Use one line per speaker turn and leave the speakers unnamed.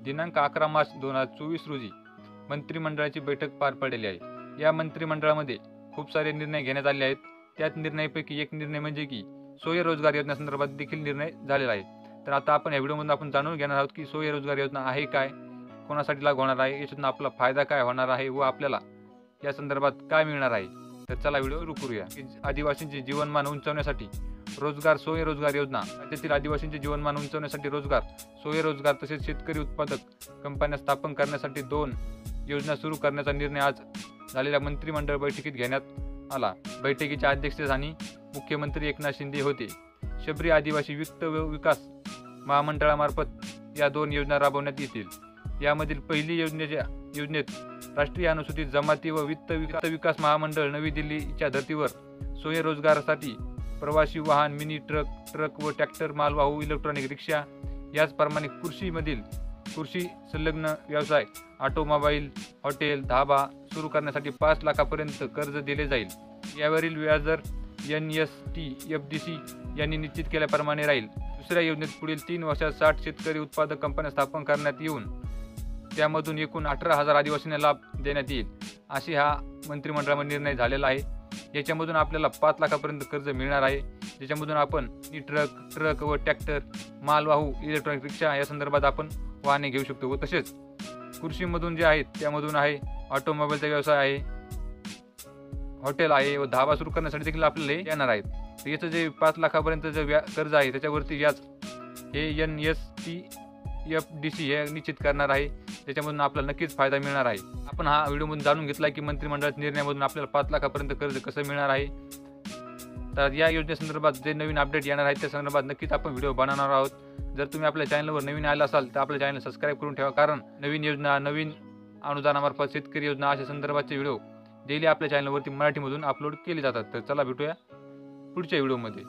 दिनांक 11 मार्च 2024 रोजी मंत्रिमंडळाची बैठक पार पडलेली आहे। या मंत्रिमंडळामध्ये खूप सारे निर्णय घेण्यात आले आहेत। त्यात निर्णयापैकी एक निर्णय म्हणजे की स्वयंरोजगार योजनेसंदर्भात देखील निर्णय झालेला आहे। तर आता आपण या व्हिडिओमध्ये आपण जाणून घेणार आहोत की स्वयंरोजगार योजना आहे काय, कोणासाठी लागू होणार आहे, याच्यातून आपला फायदा काय होणार आहे व आपल्याला या संदर्भात काय मिळणार आहे। तर चला व्हिडिओ सुरू करूया। आदिवासींचे जीवनमान उंचावण्यासाठी रोजगार स्वयंरोजगार योजना। राज्यातील आदिवासींचे जीवनमान उंचावण्यासाठी रोजगार स्वयंरोजगार तसेच शेतकरी उत्पादक कंपन्या स्थापन करण्यासाठी 2 योजना सुरू करण्याचा निर्णय आज झालेल्या मंत्रिमंडळ बैठकीत घेण्यात आला। बैठकीच्या अध्यक्षस्थानी मुख्यमंत्री एकनाथ शिंदे होते। शबरी आदिवासी वित्त विकास महामंडळामार्फत या 2 योजना राबवण्यात येतील। यामधील पहिली योजनेत राष्ट्रीय अनुसूचित जमाती व वित्त विकास महामंडळ नवी दिल्लीच्या धर्तीवर स्वयंरोजगारासाठी प्रवासी वाहन, मिनी ट्रक व ट्रॅक्टर, मालवाहू इलेक्ट्रॉनिक रिक्षा याचप्रमाणे कृषी संलग्न व्यवसाय, ऑटोमोबाईल, हॉटेल, धाबा सुरू करण्यासाठी 5 लाखापर्यंत कर्ज दिले जाईल। यावरील व्याजदर NST-FDC यांनी निश्चित केल्याप्रमाणे राहील। दुसऱ्या योजनेत पुढील 3 वर्षात 60 शेतकरी उत्पादक कंपन्या स्थापन करण्यात येऊन त्यामधून एकूण 18,000 आदिवासींना लाभ देण्यात येईल, अशी हा मंत्रिमंडळामध्ये निर्णय झालेला आहे। याच्यामधून आपल्याला 5 लाखापर्यंत कर्ज मिळणार आहे, ज्याच्यामधून आपण ट्रक व ट्रॅक्टर, मालवाहू इलेक्ट्रॉनिक रिक्षा या संदर्भात आपण वाहने घेऊ शकतो। व तसेच कृषीमधून जे आहेत त्यामधून आहे ऑटोमोबाईलचा व्यवसाय आहे, हॉटेल आहे व धाबा सुरू करण्यासाठी देखील आपल्याला येणार आहेत। तर याचं जे 5 लाखापर्यंत जे कर्ज आहे त्याच्यावरती व्याज हे NST-FDC हे निश्चित करणार आहे, त्याच्यामधून आपल्याला नक्कीच फायदा मिळणार आहे। आपण हा व्हिडिओमधून जाणून घेतला की मंत्रिमंडळाच्या निर्णयामधून आपल्याला 5 लाखापर्यंत कर्ज कसं मिळणार आहे। तर या योजनेसंदर्भात जे नवीन अपडेट येणार आहेत त्या संदर्भात नक्कीच आपण व्हिडिओ बनवणार आहोत। जर तुम्ही आपल्या चॅनलवर नवीन आला असाल तर आपल्या चॅनल सबस्क्राईब करून ठेवा, कारण नवीन योजना, नवीन अनुदानामार्फत शेतकरी योजना अशा संदर्भाचे व्हिडिओ डेली आपल्या चॅनलवरती मराठीमधून अपलोड केले जातात। तर चला भेटूया पुढच्या व्हिडिओमध्ये।